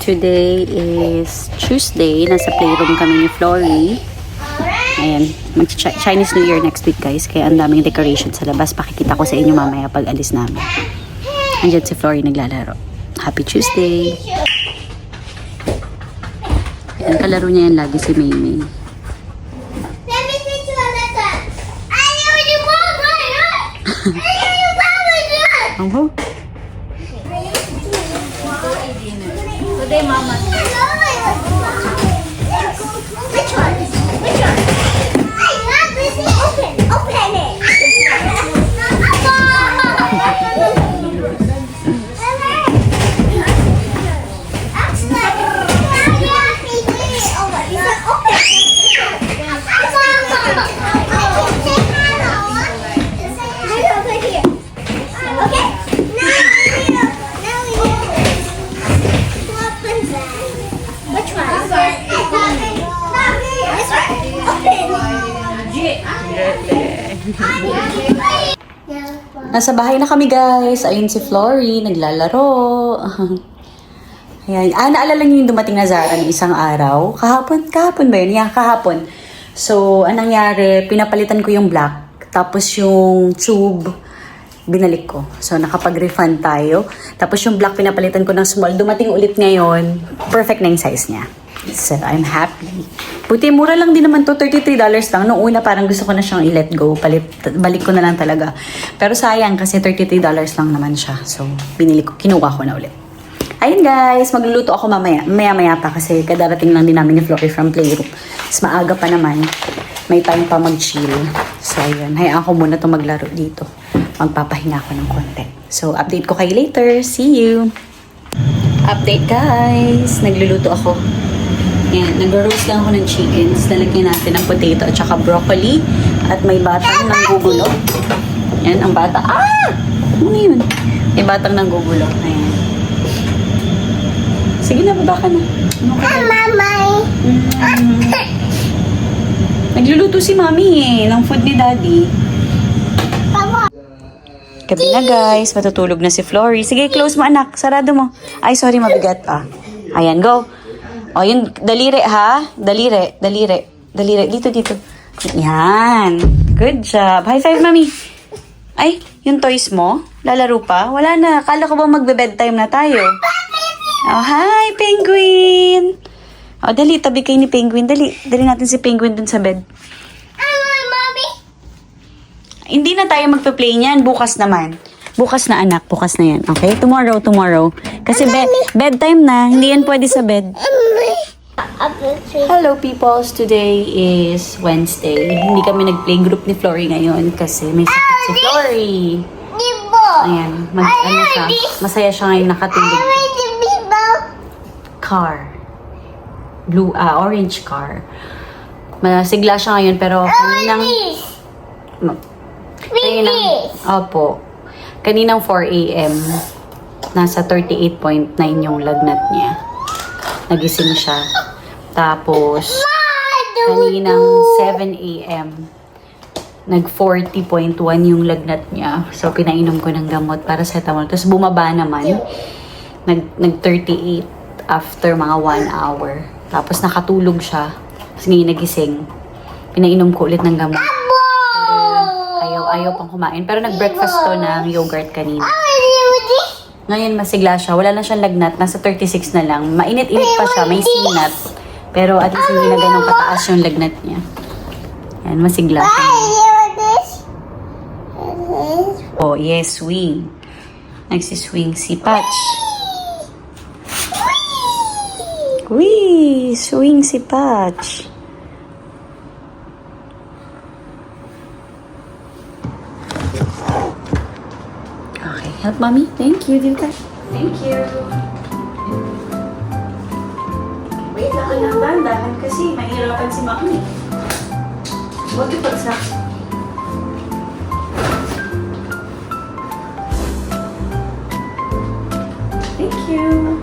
Today is Tuesday. Nasa playroom kami ni Flory. Ayan, Chinese New Year next week guys. Kaya ang daming decoration sa labas. Pakikita ko sa inyo mamaya pag alis namin. Andiyan si Flory naglalaro. Happy Tuesday! Ang kalaro niya yan lagi si Maymay. Oh. Today, Mama. Which one? Which one? I love this. Open it. Nasa bahay na kami guys. Ayun si Flory, naglalaro. Ayan. Naalala niyo yung dumating na Zara ng isang araw? Kahapon ba yun? Yeah, kahapon. So, anong nangyari? Pinapalitan ko yung black. Tapos yung tube, binalik ko. So, nakapag-refund tayo. Tapos yung black, pinapalitan ko ng small. Dumating ulit ngayon. Perfect na yung size niya. So, I'm happy. Buti, mura lang din naman to. $33 lang. Noong una, parang gusto ko na siyang i-let go. Balik ko na lang talaga. Pero sayang, kasi $33 lang naman siya. So, kinuha ko na ulit. Ayun guys, magluluto ako mamaya. Maya pa kasi kadarating lang din namin ni Flory from playroom. Mas maaga pa naman. May time pa mag-chill. So, ayun. Hayaan ko muna to maglaro dito. Magpapahinga ako ng konti. So, update ko kayo later. See you! Update guys! Nagluluto ako. Yan, nag-roast lang ako ng chickens. Lalagyan natin ng potato at saka broccoli. At may batang nanggugulo. Yan, ang bata. Ano yun? May batang nanggugulo. Ayan. Sige na, baba ka na. Ano ka Nagluluto si Mami ng food ni Daddy. Gabi na guys, matutulog na si Flory. Sige, close mo anak. Sarado mo. Ay, sorry, mabigat pa. Ayan, go. O, yun, daliri ha? Daliri. Dito. Yan. Good job. High five, Mami. Ay, yung toys mo? Lalaro pa? Wala na. Akala ko ba magbe-bedtime na tayo? Oh, hi, Penguin. O, dali. Tabi kayo ni Penguin. Dali natin si Penguin dun sa bed. Mommy. Hindi na tayo magpe-play niyan. Bukas naman. Bukas na anak. Bukas na yan. Okay? Tomorrow. Kasi bedtime na. Hindi yan pwede sa bed. Hello peoples. Today is Wednesday. Hindi kami nag-play group ni Flory ngayon kasi may sakit si Flory. Ayan. Siya. Masaya siya ngayon nakatulog. Car. Orange car. Masigla siya ngayon pero kaninang 4 a.m. nasa 38.9 yung lagnat niya. Nagising siya. Tapos, kaninang 7 a.m. nag 40.1 yung lagnat niya. So, pinainom ko ng gamot para sa cetamol. Tapos, bumaba naman. Nag 38 after mga 1 hour. Tapos, nakatulog siya. Tapos, ngayon nagising. Pinainom ko ulit ng gamot. Ayaw pang kumain. Pero nag-breakfast to ng yogurt kanina. Ngayon masigla siya. Wala na siyang lagnat. Nasa 36 na lang. Mainit-init pa siya. May sinat. Pero at least hindi na ganun kataas yung lagnat niya. Yan, masigla siya. Oh, yes, swing. Nagsiswing si Patch. Wee! Swing si Patch. Help, Mommy. Thank you. Thank you. Wait lang, dahan kasi mahirapan si Mommy. Huwag ipagsak. Thank you.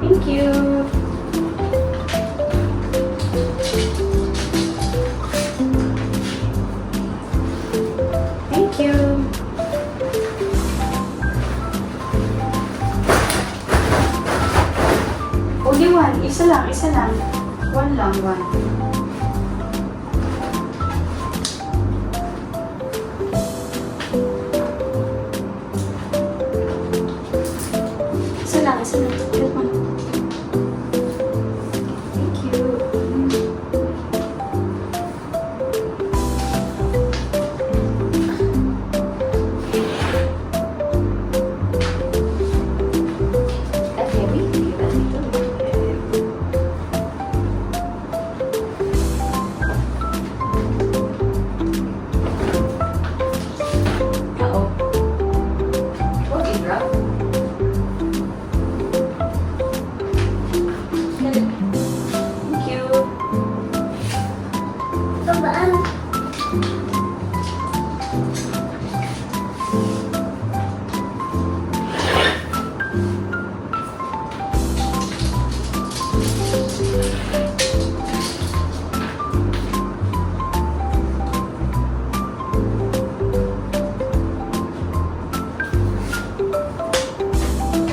Thank you. One. Isa lang. Wait, ma'am. Thank you. That heavy? Uh-oh. Okay, drop. Thank you. Babaan.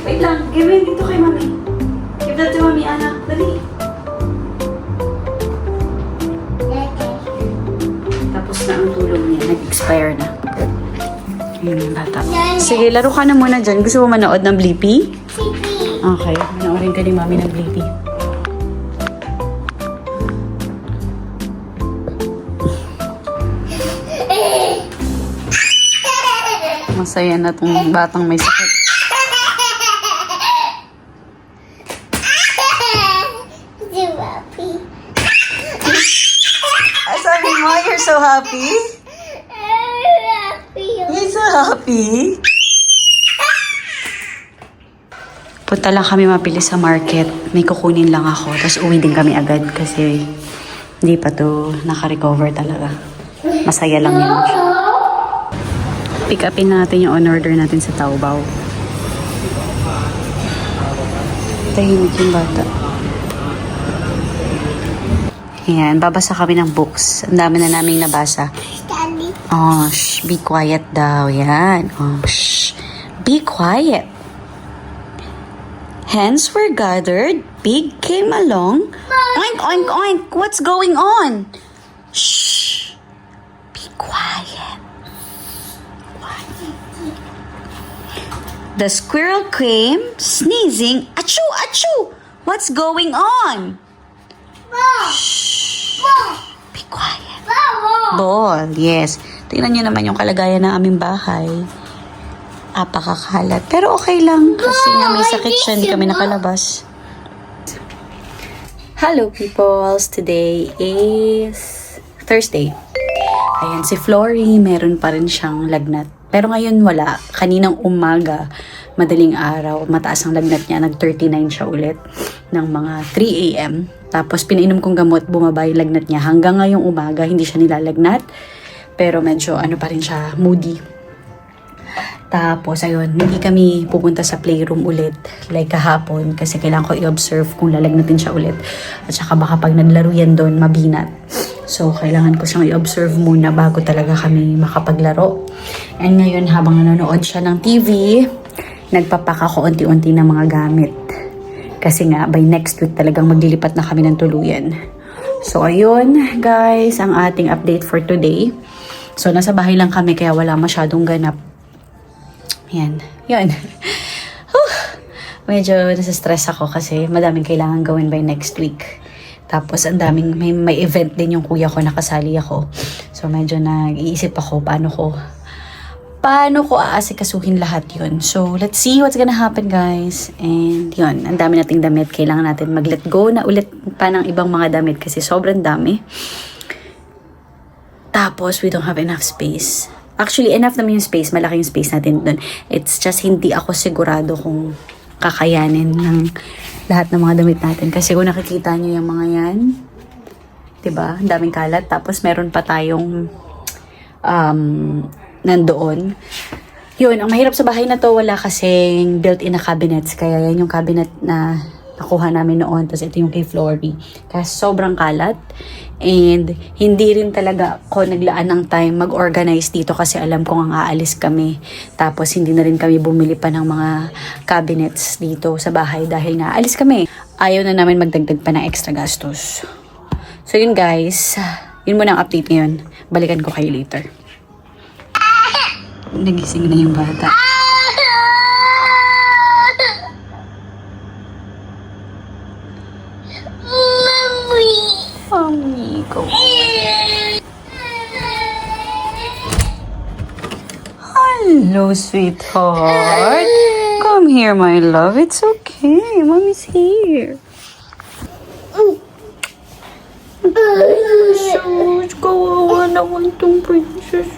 Wait lang. Give me dito kay mami. Give that to mami, anak. Dali. Tapos na ang tulong niya. Nag-expire na. Ayun yung bata. Sige, laro ka na muna dyan. Gusto mo manood ng Blippi? Sige. Okay. Panoorin ka ni mami ng Blippi. Masaya na tong batang may sakit. Si Papi. Sabi mo, you're so happy? Papi. You're so happy? Punta lang kami mapili sa market. May kukunin lang ako. Tapos uwi din kami agad kasi hindi pa to naka-recover talaga. Masaya lang yun. Pick upin natin yung on-order natin sa Taobao. Tahimik yung bata. Ayan, babasa kami ng books. Ang dami na naming nabasa. Daddy. Oh, shh, be quiet daw. Yan. Oh, shh. Be quiet. Hens were gathered. Pig came along. Oink, oink, oink. What's going on? Shh. Be quiet. The squirrel came, sneezing. Achoo, achoo. What's going on? Shh. Be quiet. Ball, yes. Tingnan niyo naman yung kalagayan ng aming bahay. Apakakalat. Pero okay lang kasi nga may sakit siya, hindi kami nakalabas. Hello peoples! Today is Thursday. Ayan, si Flory, meron pa rin siyang lagnat. Pero ngayon wala. Kaninang umaga, madaling araw, mataas ang lagnat niya. Nag-39 siya ulit ng mga 3 a.m. Tapos pinainom kong gamot, bumaba yung lagnat niya. Hanggang ngayong umaga, hindi siya nilalagnat. Pero medyo ano pa rin siya, moody. Tapos ayun, hindi kami pupunta sa playroom ulit like kahapon kasi kailangan ko i-observe kung lalagnatin siya ulit. At saka baka pag naglaro yan doon, mabinat. So, kailangan ko siyang i-observe muna bago talaga kami makapaglaro. And ngayon, habang nanonood siya ng TV, nagpapak ako unti-unti ng mga gamit. Kasi nga, by next week talagang maglilipat na kami ng tuluyan. So, ayun, guys, ang ating update for today. So, nasa bahay lang kami kaya wala masyadong ganap. Yan. Yun. Medyo nasa-stress ako kasi madaming kailangan gawin by next week. Tapos, ang daming, may event din yung kuya ko, nakasali ako. So, medyo nag-iisip ako paano ko aasikasuhin lahat yun. So, let's see what's gonna happen, guys. And yun, ang dami nating damit. Kailangan natin mag-let go na ulit pa ng ibang mga damit kasi sobrang dami. Tapos, we don't have enough space. Actually, enough naman yung space. Malaki yung space natin doon. It's just hindi ako sigurado kung kakayanin ng lahat ng mga damit natin. Kasi kung nakikita nyo yung mga yan, diba? Ang daming kalat. Tapos meron pa tayong nandoon. Yun, ang mahirap sa bahay na to, wala kasing built-in na cabinets. Kaya yan yung cabinet na nakuha namin noon. Tapos ito yung kay Flory. Kaya sobrang kalat. And hindi rin talaga ako naglaan ng time mag-organize dito kasi alam kong ang aalis kami. Tapos hindi na rin kami bumili pa ng mga cabinets dito sa bahay dahil nga alis kami. Ayaw na namin magdagdag pa ng extra gastos. So yun guys, yun muna ang update ngayon. Balikan ko kayo later. Nagising na yung bata. Amigo. Hello, sweetheart. Come here, my love. It's okay. Mommy's here. Princess, kawawa naman tong princess.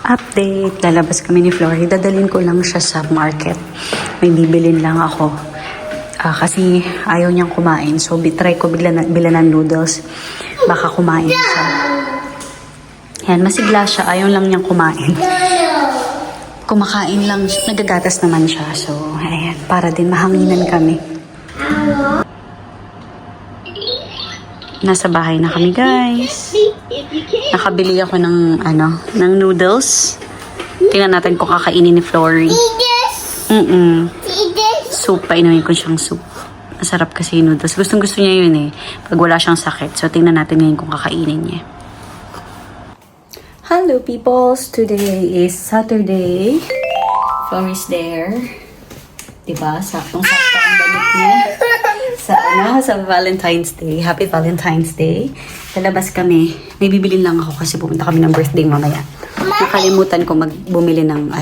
Update, lalabas kami ni Flory. Dadalhin ko lang siya sa market. May bibilin lang ako. Kasi ayaw niyang kumain. So, try ko bilan ng noodles. Baka kumain siya. Yan, masigla siya. Ayaw lang niyang kumain. Kumakain lang siya. Nagagatas naman siya. So, ayan. Para din mahanginan kami. Nasa bahay na kami, guys. Nakabili ako ng noodles. Tingnan natin kung kakainin ni Flory. Soup, painumin ko siyang soup. Masarap kasi yung noodles. Gustong-gusto niya yun eh. Pag wala siyang sakit. So, tingnan natin ngayon kung kakainin niya. Hello, peoples. Today is Saturday. Flory's there. Diba? Saktong-sakto ang damit niya. Sa Valentine's Day. Happy Valentine's Day. Lalabas kami. May bibilin lang ako kasi pupunta kami ng birthday mamaya. Nakalimutan ko bumili ng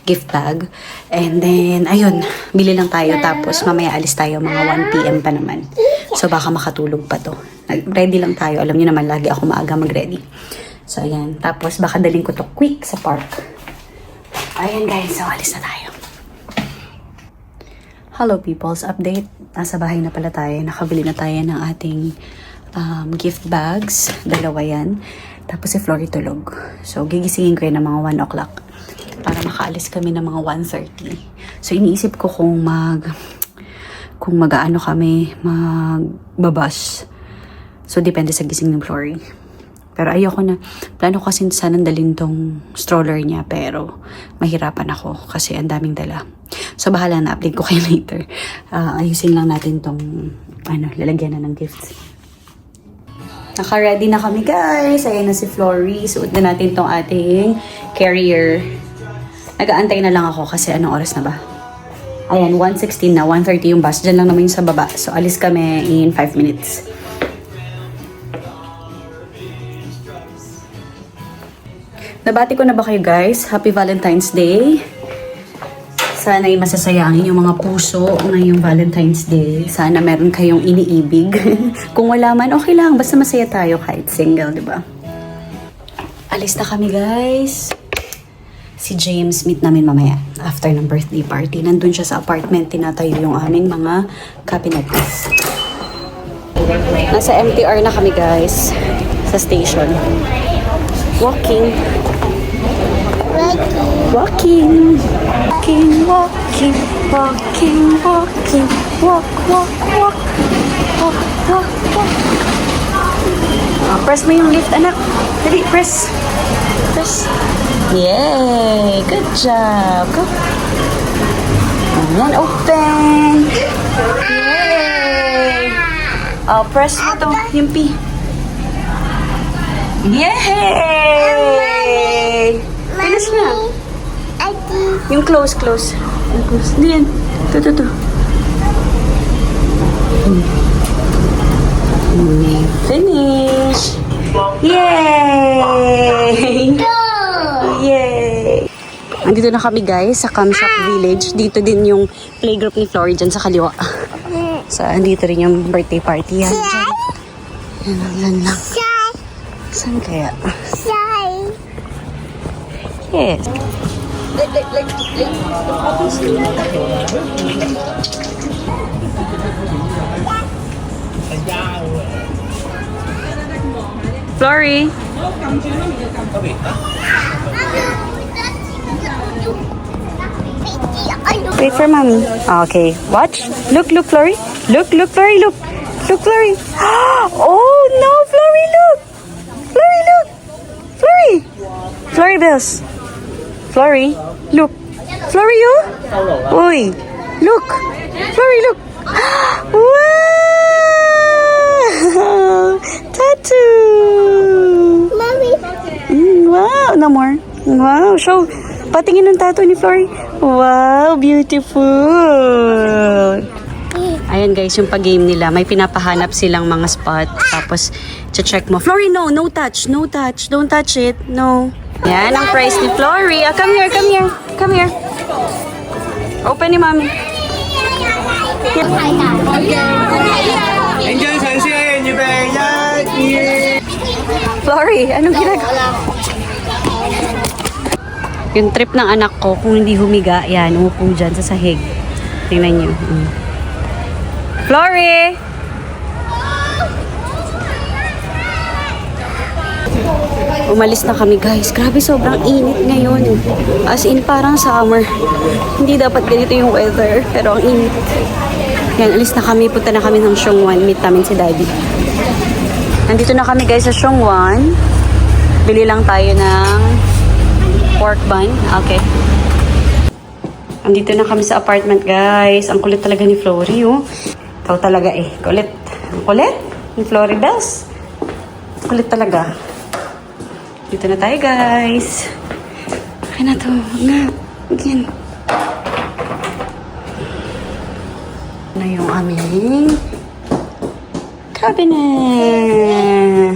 gift bag. And then, ayun, bili lang tayo. Tapos, mamaya alis tayo mga 1 p.m. pa naman. So, baka makatulog pa to. Ready lang tayo. Alam niyo naman, lagi ako maaga mag-ready. So, ayan. Tapos, baka daling ko to quick sa park. Ayan, guys. So, alis na tayo. Hello, peoples. Update. Nasa bahay na pala tayo. Nakabili na tayo ng ating gift bags. 2 yan. Tapos, si Flory tulog. So, gigisingin ko yan ng mga 1 o'clock. Para makaalis kami ng mga 1:30. So, iniisip ko kung magbabas. So, depende sa gising ng Flory. Pero ayoko na. Plano ko kasi sana dalhin tong stroller niya. Pero, mahirapan ako kasi ang daming dala. So, bahala na. Update ko kayo later. Ayusin lang natin tong lalagyan na ng gifts. Naka-ready na kami, guys. Ayan na si Flory. Suot na natin tong ating carrier. Nag-aantay na lang ako kasi anong oras na ba? Ayan, 1:16 na. 1:30 yung bus. Diyan lang naman yung sa baba. So, alis kami in 5 minutes. Nabati ko na ba kayo, guys? Happy Valentine's Day. Sana'y masasayangin yung mga puso ngayong Valentine's Day. Sana meron kayong iniibig. Kung wala man, okay lang. Basta masaya tayo kahit single, di ba? Alis na kami, guys. Si James, meet namin mamaya after ng birthday party. Nandun siya sa apartment. Tinatayo yung aming mga cabinets. Nasa MTR na kami, guys. Sa station. Walking. Walking. Walking, walking, walking, walking, walk, walk, walk, walk, walk, walk. Press mo yung lift, anak. Dali, press. Press. Yay! Good job. Go. Ayan, open. Yay! Press mo to, yung P. Yay! Finish na. Yung close. Yung close. Hindi yan. Ito. Finish. Yay! Yay! Andito na kami, guys, sa Camshop Village. Dito din yung playgroup ni Flory dyan sa kaliwa. So, andito rin yung birthday party. Yan. Yan lang. Saan kaya? Yes. Flory. Wait for mommy. Okay, watch. Look, Flory. Look, Flory, look. Look, Flory. Oh, no, Flory, look. Flory, look. Flory. Flory Bells. Flory, look. Florio? Uy, look. Flory, look. Wow! Tattoo! Mommy. Wow, no more. Wow, show. Patingin ng tattoo ni Flory. Wow, beautiful. Ayan guys, yung pag-game nila, may pinapahanap silang mga spot. Tapos, check mo. Flory, no, no touch, no touch. Don't touch it, no. Yan ang prize ni Flory. Ah, come here, come here, come here. Open ni Mami. Flory, anong ginagawa? Yung trip ng anak ko, kung hindi humiga, yan, umupo dyan sa sahig. Tingnan nyo. Flory! Umalis na kami guys. Grabe, sobrang init ngayon. As in, parang summer. Hindi dapat ganito yung weather, pero ang init. Yan, alis na kami. Punta na kami ng Siongwan. Meet namin si Daddy. Nandito na kami guys sa Siongwan. Bili lang tayo ng pork bun. Okay. Andito na kami sa apartment guys. Ang kulit talaga ni Flory, oh. Ikaw talaga eh. Kulit. Ang kulit ni Flory Bells. Kulit talaga. Dito na tayo, guys. Okay na to. Nga. Again. Na yung aming cabinet.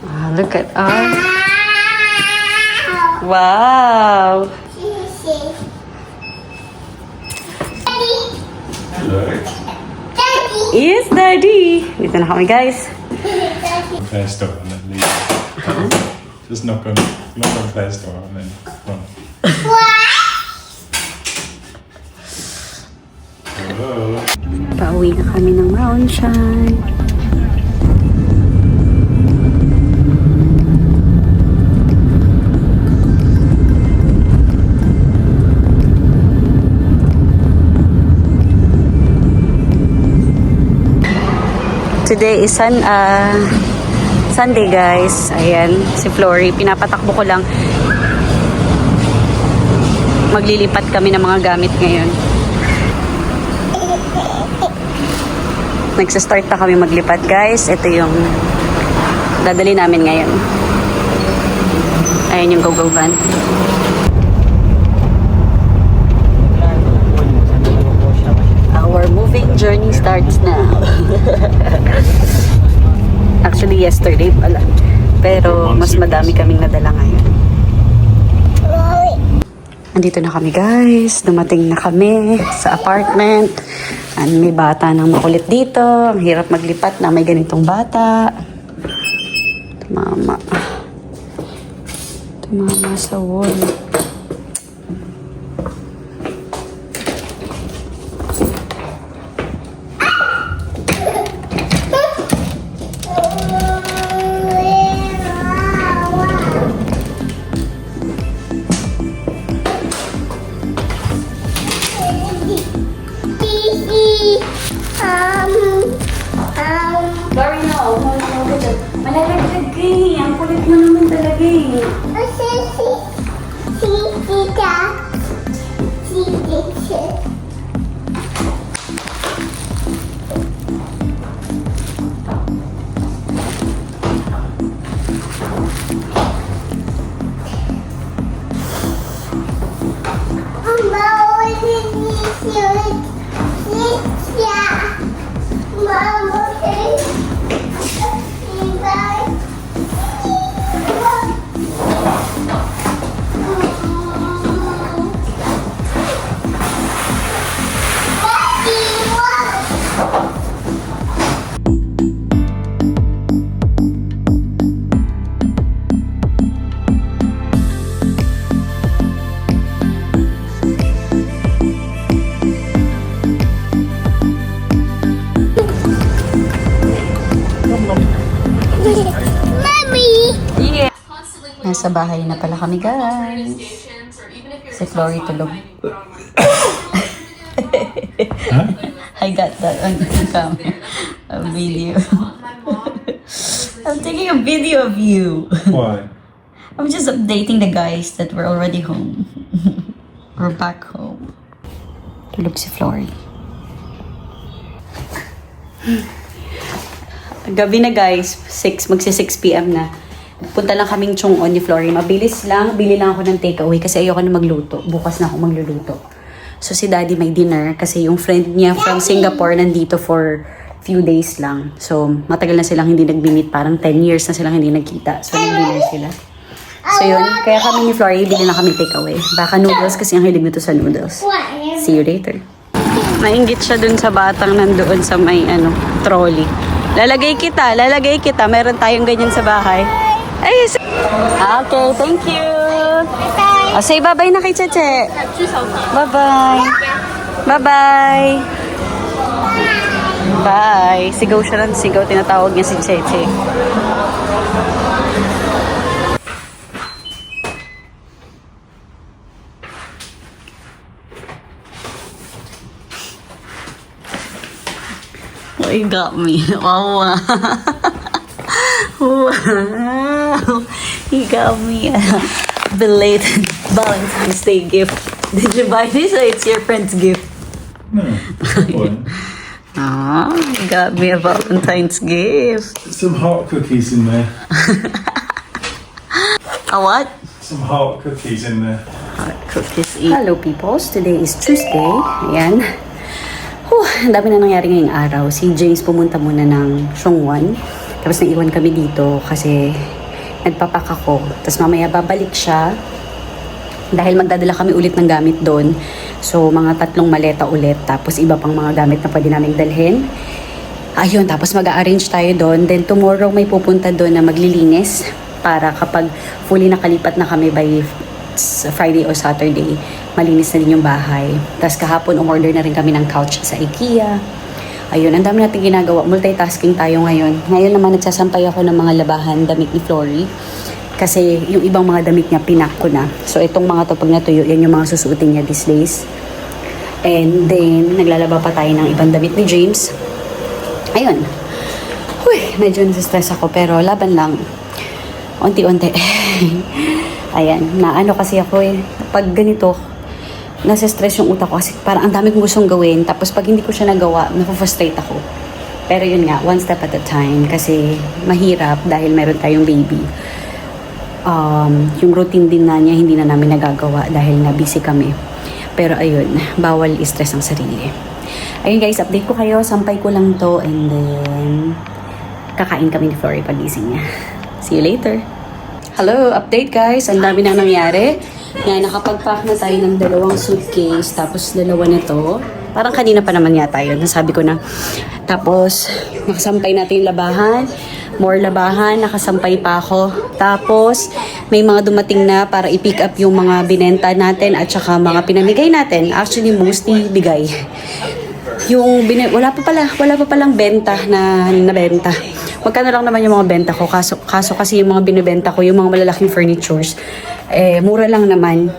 Ah, look at our... Wow! Yes, Daddy! Dito na kami, guys. Fast door and then leave. Just knock on fast door and then run. Hello. Pauwi na kami ng Roundshan. Today is Sunday guys. Ayan, si Flory. Pinapatakbo ko lang. Maglilipat kami ng mga gamit ngayon. Nagsa-start na kami maglipat guys. Ito yung dadali namin ngayon. Ayan yung go-go van. Our moving journey starts now. Actually, yesterday pala. Pero mas madami kaming nadala ngayon. Andito na kami guys. Dumating na kami sa apartment. May bata nang makulit dito. Ang hirap maglipat na may ganitong bata. Tumama. Tumama sa wall. Sorry, no. Malalaglag ka eh. Ang kulit mo naman talaga eh. Nasa bahay na pala kami, guys. Si Flory tulog. I got that on camera. A video. I'm taking a video of you. Why? I'm just updating the guys that we're already home. We're back home. Tulog si Flory. Gabi na guys, magsi 6 p.m. na. Punta lang kaming Chong'on ni Flory. Mabilis lang, bili lang ako ng takeaway kasi ayoko na magluto. Bukas na ako magluluto. So si Daddy may dinner kasi yung friend niya from Singapore nandito for few days lang. So matagal na silang hindi nag-meet, parang 10 years na silang hindi nagkita. So nag-dinner sila. So yun, kaya kami ni Flory, bili na kami takeaway. Baka noodles kasi ang hilig nito sa noodles. See you later. Nainggit siya dun sa batang nandoon sa may trolley. Lalagay kita. Meron tayong ganyan sa bahay. Ay, okay, thank you. Oh, say bye-bye na kay Cheche. Bye-bye. Bye-bye. Bye. Sigaw siya ng sigaw. Tinatawag niya si Cheche. Oh, you got me. Wow. Wow. You got me a belated Valentine's Day gift. Did you buy this or it's your friend's gift? No. What? Ah, you got me a Valentine's gift. Some hot cookies in there. A what? Some hot cookies in there. Cookies eat. Hello peoples, today is Tuesday. Ayan. Ang dami na nangyari ngayong araw. Si James pumunta muna ng Chong'on. Tapos naiwan kami dito kasi nagpapak ako. Tapos mamaya babalik siya dahil magdadala kami ulit ng gamit doon. So mga 3 maleta ulit. Tapos iba pang mga gamit na pwede namin dalhin. Ayun, tapos mag-a-arrange tayo doon. Then tomorrow may pupunta doon na maglilinis para kapag fully nakalipat na kami by Friday or Saturday, malinis na din yung bahay. Tapos kahapon, umorder na rin kami ng couch sa IKEA. Ayun, ang dami natin ginagawa. Multitasking tayo ngayon. Ngayon naman, nagsasampay ako ng mga labahan, damit ni Flory. Kasi yung ibang mga damit niya, pinak ko na. So, itong mga to, pag natuyo, yan yung mga susuotin niya these days. And then, naglalaba pa tayo ng ibang damit ni James. Ayun. Huy, medyo nasa-stress ako, pero laban lang. Unti-unti. Ayan, naano kasi ako pag ganito, nasa stress yung utak ko kasi parang ang dami kong gustong gawin. Tapos pag hindi ko siya nagawa, napufrustrate ako. Pero yun nga, one step at a time kasi mahirap dahil meron tayong baby. Yung routine din na niya, hindi na namin nagagawa dahil na busy kami. Pero ayun, bawal i-stress ang sarili. Ayun guys, update ko kayo. Sampay ko lang to and then kakain kami ni Flory pagising niya. See you later. Hello, update guys. Ang dami na nangyari. Yan, nakapag-pack na tayo ng 2 suitcase. Tapos 2 nito. Parang kanina pa naman yata yun. Nasabi ko na. Tapos, nakasampay natin yung labahan. More labahan. Nakasampay pa ako. Tapos, may mga dumating na para i-pick up yung mga binenta natin at saka mga pinamigay natin. Actually, mostly bigay. Wala pa palang benta na nabenta. Magkano lang naman yung mga benta ko. Kaso kasi yung mga binibenta ko, yung mga malalaking furnitures, mura lang naman.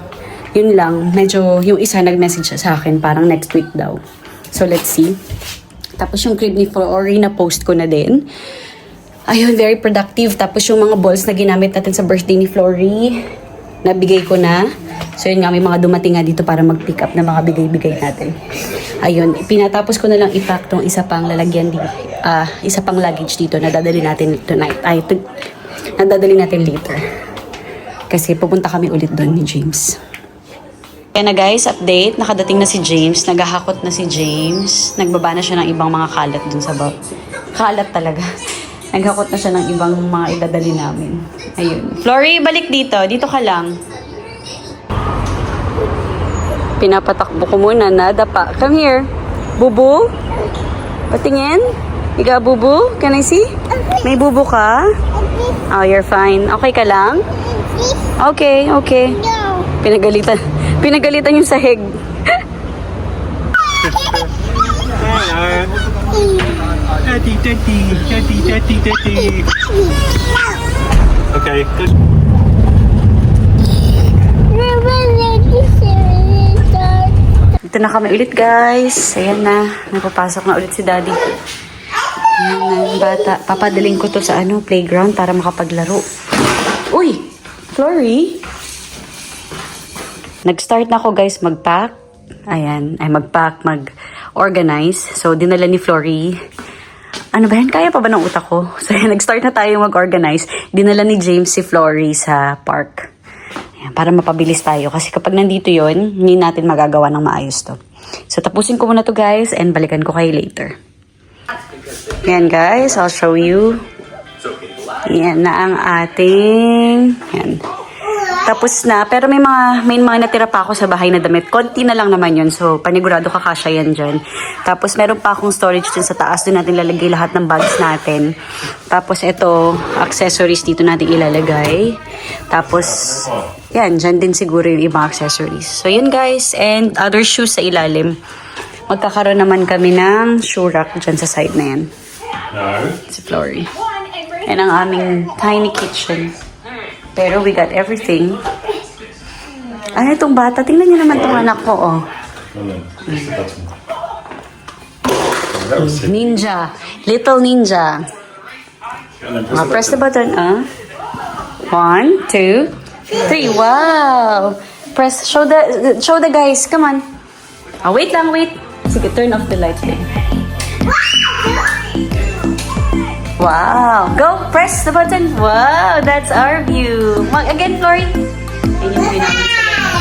Yun lang. Medyo yung isa nag-message sa akin, parang next week daw. So, let's see. Tapos yung crib ni Flory na post ko na din. Ayun, very productive. Tapos yung mga balls na ginamit natin sa birthday ni Flory, nabigay ko na. So, yun nga, may mga dumating nga dito para mag-pick up na mga bigay-bigay natin. Ayun, pinatapos ko na lang i-pack tong isa pang lalagyan dito. Isa pang luggage dito na dadali natin tonight. Nadadali natin later. Kasi pupunta kami ulit doon ni James. Kaya na guys, update. Nakadating na si James. Naghahakot na si James. Nagbaba na siya ng ibang mga kalat dun sa bag. Kalat talaga. Naghakot na siya ng ibang mga idadali namin. Ayun. Flory, balik dito. Dito ka lang. Pinapatakbo ko muna. Nadapa. Come here. Bubu? Patingin? Ika, bubu? Can I see? May bubu ka? Oh, you're fine. Okay ka lang? Okay. No. Pinagalitan yung sahig. Daddy. Okay, good. Dito na kami ulit guys. Ayan na. Napapasok na ulit si Daddy. Ayan na yung bata. Papadaling ko to sa playground para makapaglaro. Uy! Flory! nag-start na ako guys mag-pack. Ayan, ay mag-organize. So, dinala ni Flory. Ano ba yan? Kaya pa ba ng utak ko? So, nag-start na tayo mag-organize. Dinala ni James si Flory sa park. Ayan, para mapabilis tayo. Kasi kapag nandito yon, hindi natin magagawa ng maayos to. So, tapusin ko muna to guys and balikan ko kayo later. Ayan guys, I'll show you. Ayan na ang ating... Ayan. Tapos na, pero may mga natira pa ako sa bahay na damit. Konti na lang naman yun. So, panigurado kakasya yan dyan. Tapos, meron pa akong storage dyan sa taas. Doon natin lalagay lahat ng bags natin. Tapos, ito, accessories dito natin ilalagay. Tapos, yan, dyan din siguro yung ibang accessories. So, yun guys. And other shoes sa ilalim. Magkakaroon naman kami ng shoe rack dyan sa side na yan. No. Si Flory. Yan ang aming tiny kitchen. Pero we got everything. Ano itong bata? Tingnan niyo naman itong anak ko, oh. Hold on. Press the button. Oh, that was it. Ninja. Little ninja. And then Press the button, 1, 2, 3. Wow! Press, show the guys. Come on. Wait lang, wait. Sige, turn off the lights then. Wow! Go! Press the button! Wow! That's our view! Again, Flory! Ayun yung view namin sa baba.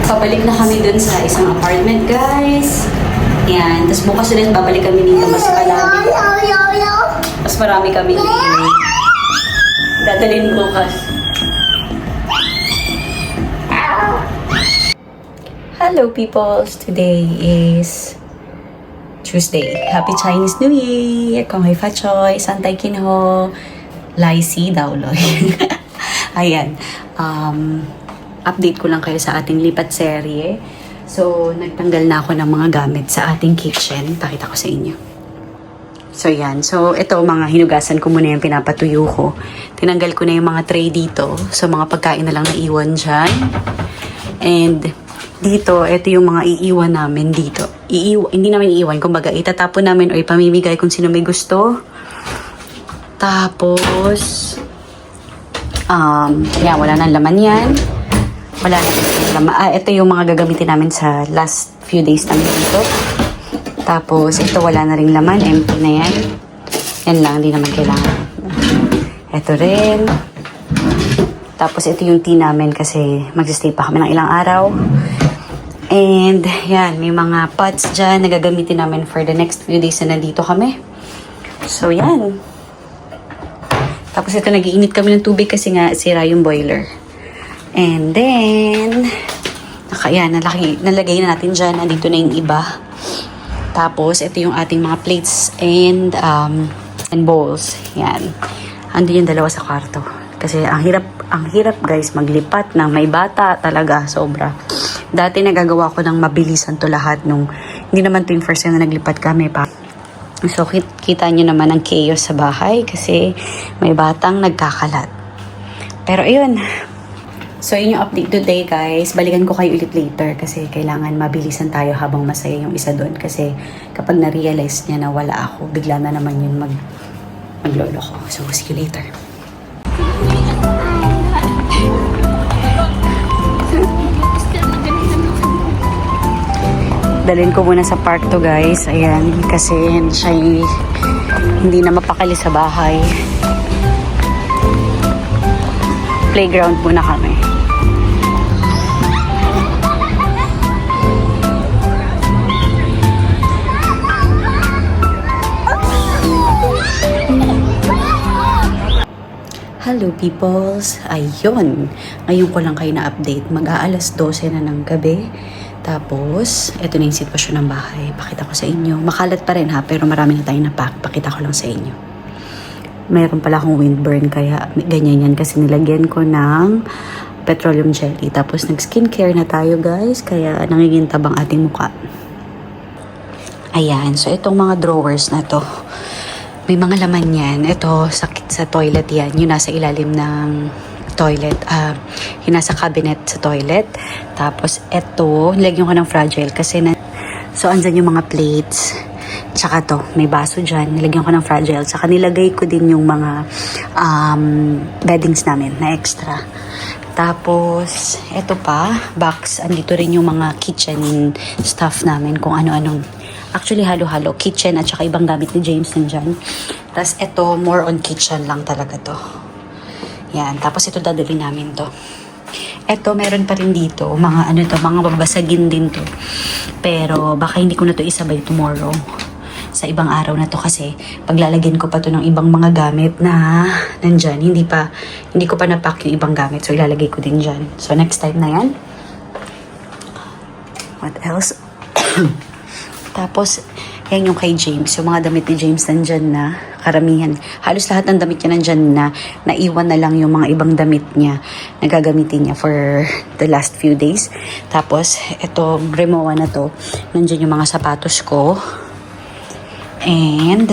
Pabalik na kami dun sa isang apartment, guys. Yan. Tapos bukas ulit babalik kami dito. Mas marami. Mas marami kami dadalhin bukas. Hello peoples! Today is Tuesday. Happy Chinese New Year! Kong Hei Fa Choi, Santay Kinho, Lai Si Dao Loy. Ayan. Update ko lang kayo sa ating lipat serye. So, nagtanggal na ako ng mga gamit sa ating kitchen. Pakita ko sa inyo. So, yan. So, ito, mga hinugasan ko muna yung pinapatuyo ko. Tinanggal ko na yung mga tray dito. So, mga pagkain na lang naiwan dyan. And, dito, ito yung mga iiwan namin dito. Hindi namin iiwan. Kumbaga, itatapon namin o ipamimigay kung sino may gusto. Tapos, yan, wala nang laman yan. Wala nang laman. Ito yung mga gagamitin namin sa last few days namin dito. Tapos, ito wala na ring laman. Empty na yan. Yan lang, hindi naman kailangan. Ito rin. Tapos, ito yung tea namin kasi magsistay pa kami ng ilang araw. And, yan, may mga pots dyan na gagamitin namin for the next few days na nandito kami. So, yan. Tapos, ito, nag-iinit kami ng tubig kasi nga sira yung boiler. And then, nalagay na natin dyan. Andito na yung iba. Tapos, ito yung ating mga plates and bowls. Yan. Andun yung dalawa sa kwarto. Kasi, ang hirap guys, maglipat ng may bata talaga, sobra. Dati nagagawa ko ng mabilisan to lahat nung hindi naman to yung first time na naglipat kami pa. So, kita nyo naman ang chaos sa bahay kasi may batang nagkakalat. Pero ayun. So, yun yung update today guys. Balikan ko kayo ulit later kasi kailangan mabilisan tayo habang masaya yung isa doon. Kasi kapag na-realize niya na wala ako, bigla na naman yun maglolo ko. So, see you later. Dalhin ko muna sa park to guys. Ayan, kasi hindi na mapakali sa bahay. Playground muna kami. Hello peoples! Ayun! Ngayon ko lang kayo na-update. Mag-aalas 12 na ng gabi. Tapos, ito na yung sitwasyon ng bahay. Pakita ko sa inyo. Makalat pa rin ha, pero marami na tayong napack. Pakita ko lang sa inyo. Mayroon pala akong windburn, kaya ganyan yan. Kasi nilagyan ko ng petroleum jelly. Tapos, nag-skincare na tayo guys. Kaya nangigintab ang ating muka. Ayan. So, itong mga drawers na to. May mga laman yan. Ito, sa toilet yan. Yung nasa ilalim ng toilet. Yung nasa cabinet sa toilet. Tapos, ito, nilagyan ko ng fragile kasi so, andyan yung mga plates. Tsaka to, may baso dyan. Nilagyan ko ng Fragile. Tsaka nilagay ko din yung mga beddings namin na extra. Tapos, eto pa, box. Andito rin yung mga kitchen stuff namin kung ano-anong. Actually, halo-halo. Kitchen at saka ibang gamit ni James nandyan. Tapos, eto, more on kitchen lang talaga to. Yan. Tapos, ito dadali namin to. Eto, meron pa rin dito. Mga babasagin din to. Pero, baka hindi ko na to isabay tomorrow. Sa ibang araw na to kasi paglalagyan ko pa to ng ibang mga gamit na nandyan. Hindi ko pa napack yung ibang gamit. So, ilalagay ko din dyan. So, next time na yan. What else? Tapos, yan yung kay James. Yung mga damit ni James nandyan na karamihan. Halos lahat ng damit niya nandyan na naiwan na lang yung mga ibang damit niya na gagamitin niya for the last few days. Tapos, ito, Rimowa na to. Nandyan yung mga sapatos ko. And,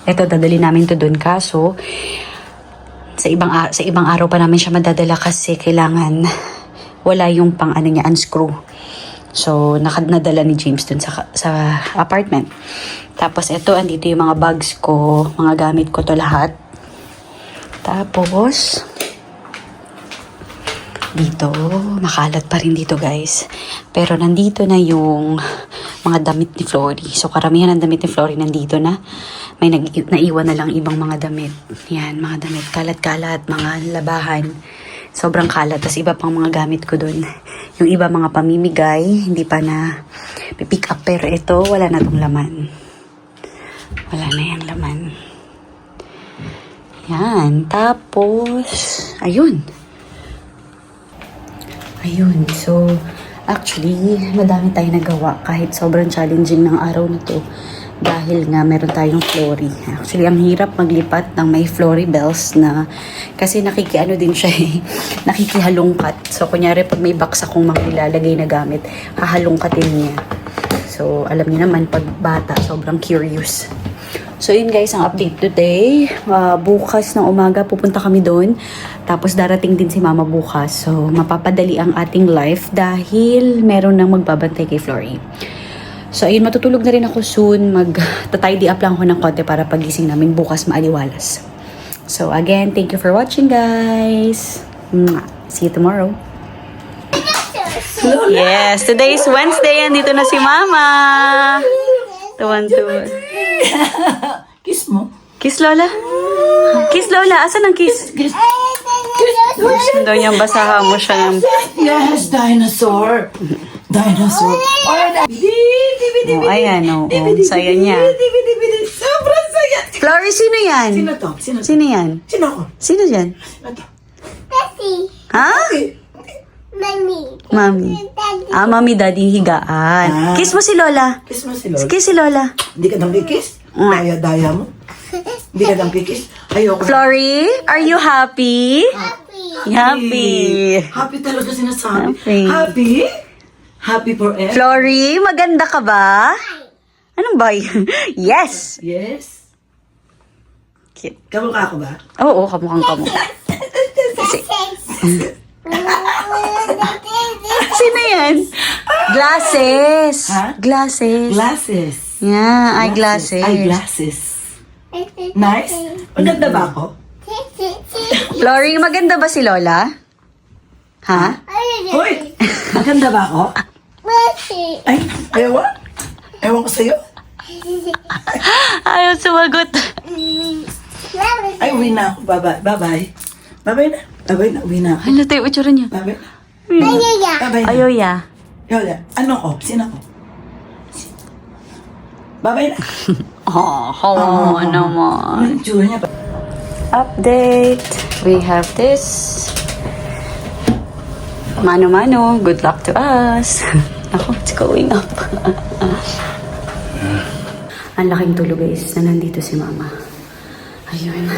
ito, dadali namin to dun. Kaso, sa ibang araw pa namin siya madadala kasi kailangan wala yung pang niya, unscrew. So, nadala ni James dun sa apartment. Tapos, ito, andito yung mga bags ko, mga gamit ko to lahat. Tapos, dito, makalat pa rin dito guys. Pero nandito na yung mga damit ni Flory. So, karamihan ng damit ni Flory nandito na. May naiwan na lang ibang mga damit. Yan, mga damit. Kalat-kalat, mga labahan. Sobrang kalat. Tapos iba pang mga gamit ko dun. Yung iba mga pamimigay, hindi pa na pick up. Pero ito, wala na tong laman. Wala na yung laman. Yan. Tapos, ayun. Ayun. So, actually, madami tayong nagawa kahit sobrang challenging ng araw na to. Dahil nga meron tayong Flory. Actually, ang hirap maglipat ng may Flory bells na kasi nakikiano din siya eh. Nakikihalungkat. So, kunyari pag may box akong mga ilalagay na gamit, hahalungkatin niya. So, alam niyo naman, pag bata, sobrang curious. So, yun guys, ang update today. Bukas ng umaga, pupunta kami doon. Tapos, darating din si Mama bukas. So, mapapadali ang ating life dahil meron nang magbabantay kay Flory. So, ayun, matutulog na rin ako soon. Mag-tidy up lang ako ng konti para pagising namin bukas maaliwalas. So, again, thank you for watching, guys. See you tomorrow. Yes, today is Wednesday. Andito na si Mama. Tuwan-tuwan. Kiss mo. Kiss, Lola. Kiss, Lola. Asan ang kiss? Kiss. Gusto daw niyang basahan mo siya ng... Yes, dinosaur. Dinosaur. Oh, ayan, oh. Saya niya. Sobrang saya. Flory, sino yan? Sino to? Sino to? Sino yan? Sino ako? Sino yan? Sino to? Daddy. Ha? Mommy. Mami. Daddy. Mami, daddy, higaan. Ah. Kiss mo si Lola. Kiss mo si Lola. Kiss si Lola. Hindi ka nang kikiss? Daya-daya mo? Hindi ka nang kikiss? Ayoko. Flory, are you happy? Happy. Happy. Happy talaga sinasabi. Happy. Happy? Happy forever? Flory, maganda ka ba? Anong ba yun? Yes! Yes. Cute. Kamukha ko ba? Oo, kamukhang kamukha. Sino yan? Glasses. Ha? Glasses. Glasses. Yeah, eyeglasses. Eyeglasses. Nice? Maganda ba ako? Flory, maganda ba si Lola? Ha? Hoy! Maganda ba ako? Ay, ewan. Ewan ko sa'yo. Ayaw sumagot. Ay, uwi na ako. Bye-bye. Bye-bye. Bye-bye na. Bye-bye na. Uwi na ako. Ano tayo utsura niya? Bye-bye na. Ayaya. Bye-bye na. Ayaw ya. Yola, ano ko? Sino ko? Bye-bye na. Oh, naman. Ano yung tsura niya? Update. We have this. Mano-mano. Good luck to us. Ako, it's going up. Ang laking tulog guys na nandito si Mama. Ayun.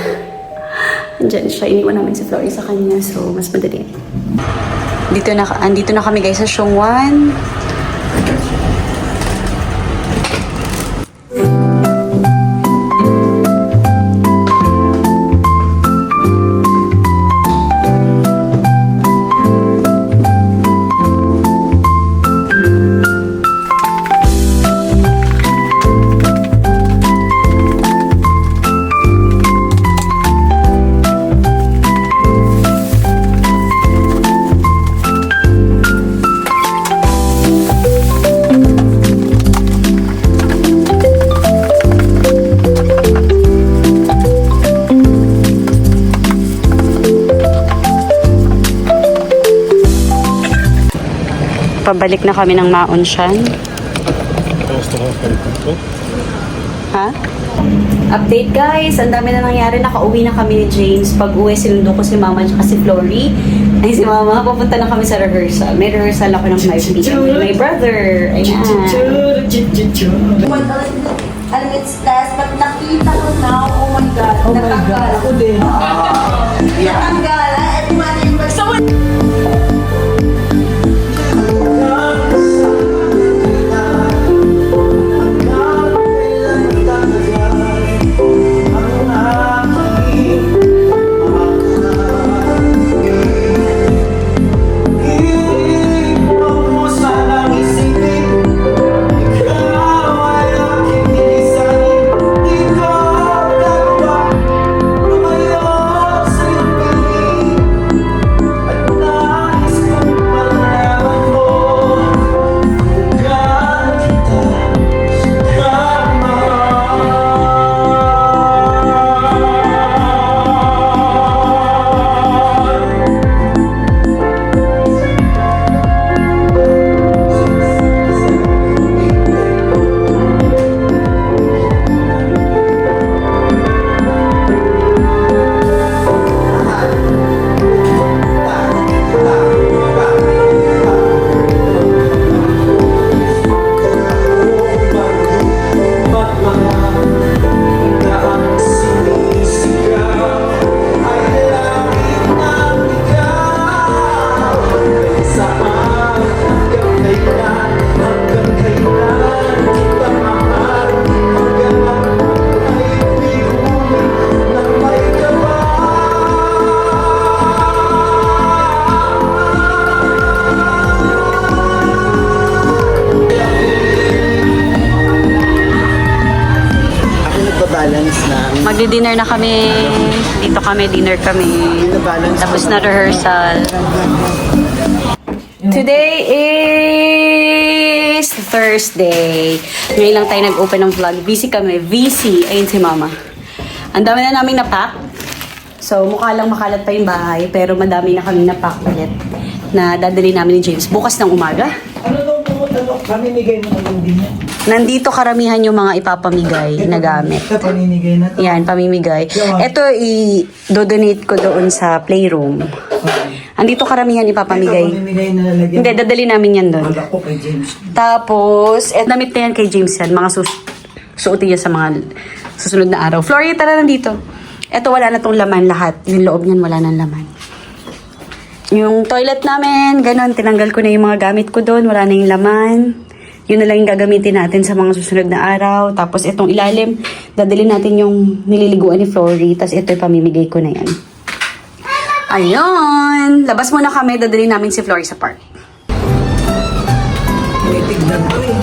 Andyan siya. Iniwan namin si Flory sa kanya. So, mas madali. Andito na kami guys sa Siongwan. Pabalik na kami ng Maonshan. Ha? Update guys, ang dami na nangyari. Nakauwi na kami ni James. Pag uwi, sinundo ko si Mama at si Flory. Ay, si Mama, papunta na kami sa rehearsal. May rehearsal ako ng 5 p.m. with my brother. Ayan. Alam, it's last, but nakita ko now, oh my God. Oh my God, ako din. Natanggal, Balance na. Magdi-dinner na kami. Dito kami, dinner kami. Tapos na rehearsal. Today is Thursday. Ngayon lang tayo nag-open ng vlog. Busy kami. VC. Ayun si Mama. Ang dami na namin na-pack. So, mukha lang makalat pa yung bahay. Pero madami na kami na-pack ulit. Na dadali namin ni James. Bukas ng umaga. Ano daw po? Pamimigay mo ng hindi niya? Nandito karamihan yung mga ipapamigay na gamit. Ito, paninigay na to. Yan, pamimigay. Ito, i-donate ko doon sa playroom. Andito karamihan ipapamigay. Ito, pamimigay na lalagyan. Hindi, dadali namin yan doon. Wala ko kay James. Tapos, damit na yan kay James yan. Mga suotin niya sa mga susunod na araw. Flory, tara nandito. Ito, wala na tong laman lahat. Yung loob niyan, wala nang laman. Yung toilet namin, ganun, tinanggal ko na yung mga gamit ko doon. Wala na yung laman. Yun na lang yung gagamitin natin sa mga susunod na araw. Tapos itong ilalim, dadali natin yung nililiguan ni Flory. Tapos ito yung pamimigay ko na yan. Ayun! Labas muna kami, dadali namin si Flory sa park. May tignan ko eh.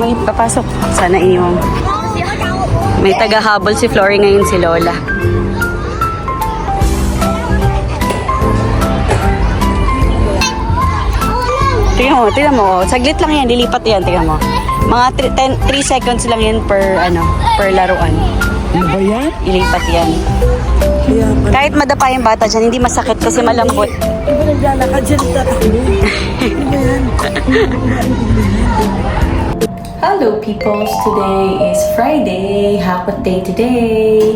May papasok. Sana iniwang. May tagahabol si Flory ngayon, si Lola. Tingnan mo. Saglit lang yan, lilipat yan, tingnan mo. Mga 3 seconds lang yan per laruan. Ano ba yan? Ilipat yan. Kaya pala. Kahit madapa yung bata dyan, hindi masakit kasi malambot. Di ba naglalakad siya nagtatakbo? Ano ba yan? Hello peoples! Today is Friday. Hakot day today.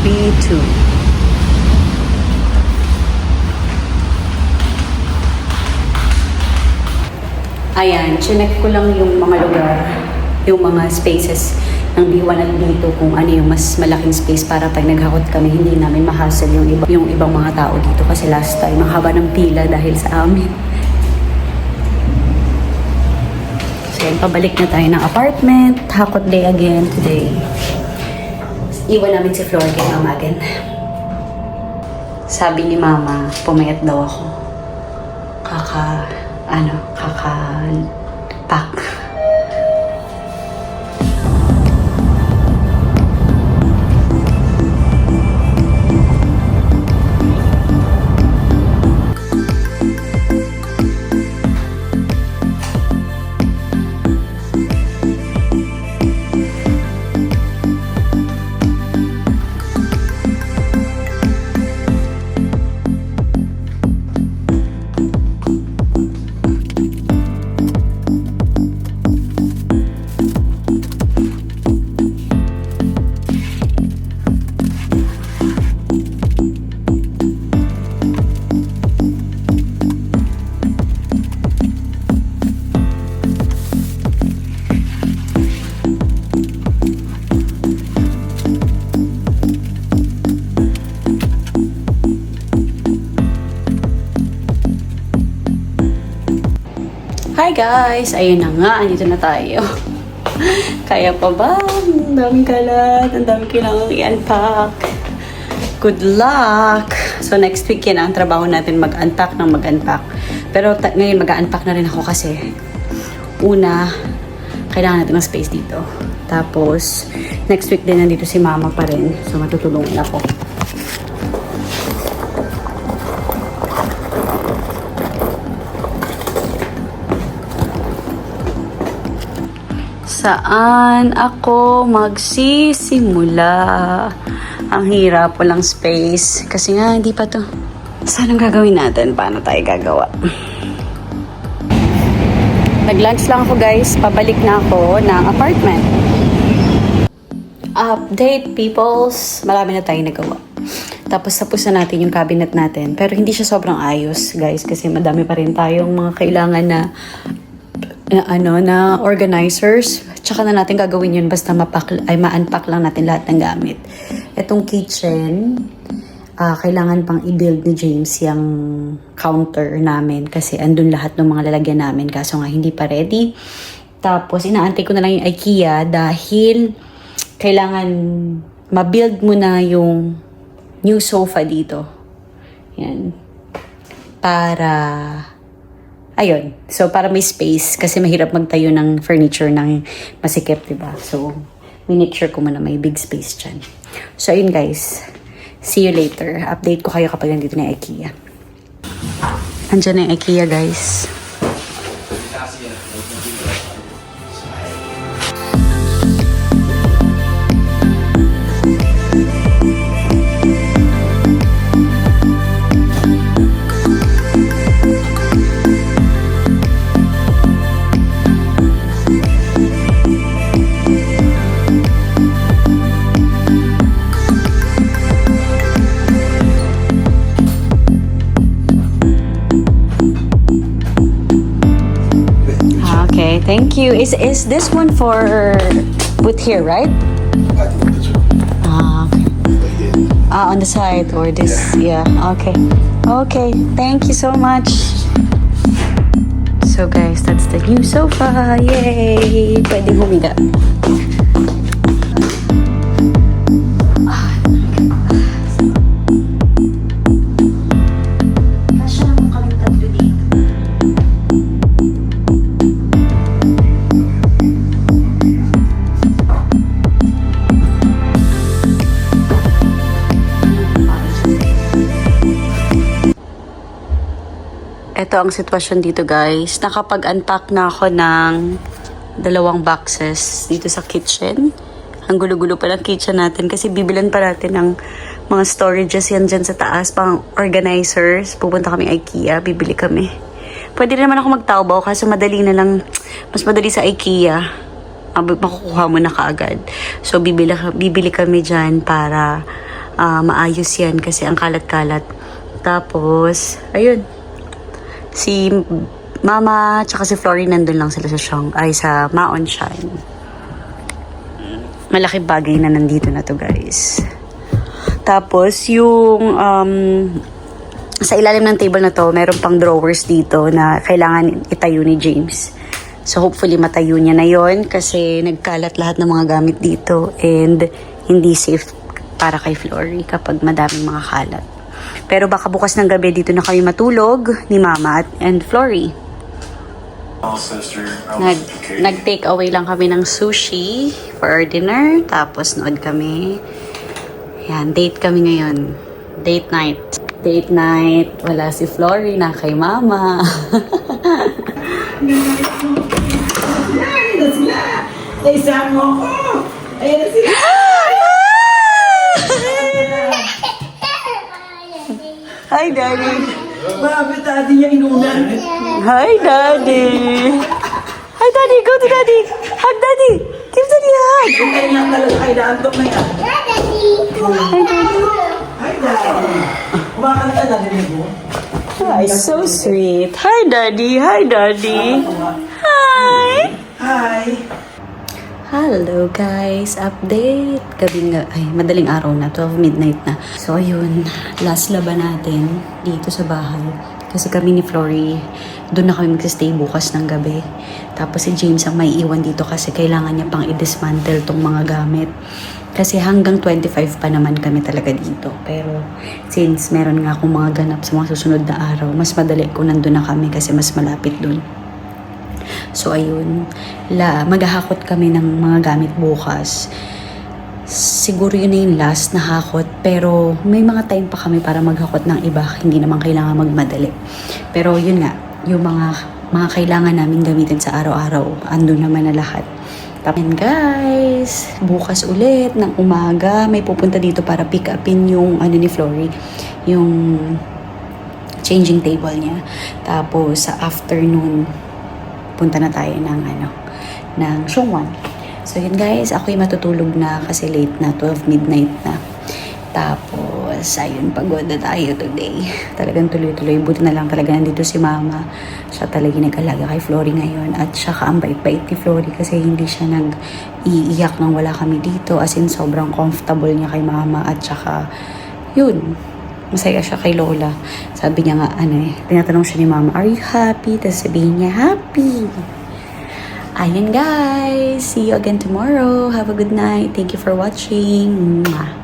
B2. Ayan, chinek ko lang yung mga lugar, yung mga spaces ng B1 at B2 kung ano yung mas malaking space para pag naghakot kami, hindi namin ma-hassle yung ibang mga tao dito kasi last time, ang haba ng pila dahil sa amin. So yan, pabalik na tayo ng apartment. Hakot day again today. Iwan namin si Flor kay Mama again. Sabi ni Mama, pumayat daw ako. Kaka-pack. Hi guys! Ayun na nga, andito na tayo. Kaya pa ba? Ang daming kalat, ang daming kailangan i-unpack. Good luck! So next week yan ang trabaho natin, mag-unpack ng mag-unpack. Pero ngayon mag-unpack na rin ako kasi una, kailangan natin ng space dito. Tapos, next week din nandito si mama pa rin. So matutulungan ako. Saan ako magsisimula? Ang hirap, walang space. Kasi nga, hindi pa to. Saan ang gagawin natin? Paano tayo gagawa? Nag-lunch lang ako guys. Pabalik na ako ng apartment. Update peoples. Marami na tayong nagawa. Tapos na natin yung cabinet natin. Pero hindi siya sobrang ayos guys. Kasi madami pa rin tayong mga kailangan na organizers. Tsaka na natin gagawin yun basta ma-unpack lang natin lahat ng gamit. Itong kitchen, kailangan pang i-build ni James yung counter namin kasi andun lahat ng mga lalagyan namin kaso nga hindi pa ready. Tapos inaantay ko na lang yung IKEA dahil kailangan ma-build mo na yung new sofa dito. Yan. Ayun. So, para may space. Kasi mahirap magtayo ng furniture ng masikip, diba? So, make sure ko muna may big space dyan. So, ayun guys. See you later. Update ko kayo kapag nandito na yung IKEA. Andyan na yung IKEA, guys. Okay, thank you. Is this one for put here, right? On the side or this? Yeah. Okay. Okay. Thank you so much. So guys, that's the new sofa. Yay! Pwede humiga. Kasya naman kami tatlo dito. Ito ang sitwasyon dito guys. Nakapag-unpack na ako ng 2 boxes dito sa kitchen. Ang gulo-gulo pa ng kitchen natin kasi bibilan pa natin ng mga storages yan dyan sa taas. Pang organizers. Pupunta kami IKEA. Bibili kami. Pwede rin naman ako magtawbaw kasi madali na lang. Mas madali sa IKEA. Makukuha mo na kaagad. So bibili kami dyan para maayos yan kasi ang kalat-kalat. Tapos, ayun. Si Mama tsaka si Flory nandun lang sila sa Maon Shine. Malaking bagay na nandito na to guys. Tapos yung sa ilalim ng table na to, meron pang drawers dito na kailangan itayo ni James. So hopefully matayo niya na yon kasi nagkalat lahat ng mga gamit dito and hindi safe para kay Flory kapag madaming mga kalat. Pero baka bukas ng gabi dito na kami matulog ni Mama and Flory. Nag-take away lang kami ng sushi for our dinner. Tapos nood kami. Yan, date kami ngayon. Date night. Date night. Wala si Flory na kay Mama. Ayan na sila! Naisama ako! Ayan na sila! Hi, Daddy. Bakit ate niya inunan? Hi, Daddy. Hi, Daddy. Go to Daddy. Hug Daddy. Give Daddy a hug. Ay, lang talaga. Ay, naantok na yan. Hi, Daddy. Ay, Daddy. Kumakanta na rin mo. Hi, so sweet. Hi, Daddy. Hi, Daddy. Hi. Hi. Hello guys, update. Madaling araw na, 12 midnight na. So ayun, last laban natin dito sa bahay. Kasi kami ni Flory, doon na kami mag-stay bukas ng gabi. Tapos si James ang may iwan dito kasi kailangan niya pang i-dismantle tong mga gamit. Kasi hanggang 25 pa naman kami talaga dito. Pero since meron nga akong mga ganap sa mga susunod na araw, mas madali kung nandun na kami kasi mas malapit dun. So ayun, maghahakot kami ng mga gamit bukas. Siguro yun na yung last na hakot, pero may mga time pa kami para maghakot ng iba, hindi naman kailangan magmadali. Pero yun nga, yung mga kailangan namin gamitin sa araw-araw, andun naman na lahat. And guys, bukas ulit ng umaga, may pupunta dito para pick upin yung ni Flory, yung changing table niya. Tapos sa afternoon, punta na tayo ng Shongwan. So yun guys, ako'y matutulog na kasi late na, 12 midnight na. Tapos, ayun, pagod na tayo today. Talagang tuloy-tuloy. Buti na lang talaga nandito si Mama. Siya talaga nag-alaga kay Flory ngayon. At saka ang bait-bait ni Flory kasi hindi siya nag-iiyak nang wala kami dito. As in, sobrang comfortable niya kay Mama. At saka, yun, masaya siya kay Lola. Sabi niya nga, tinatanong siya ni Mama, are you happy? Tapos sabihin niya, happy. Ayan guys, see you again tomorrow. Have a good night. Thank you for watching. Mwah.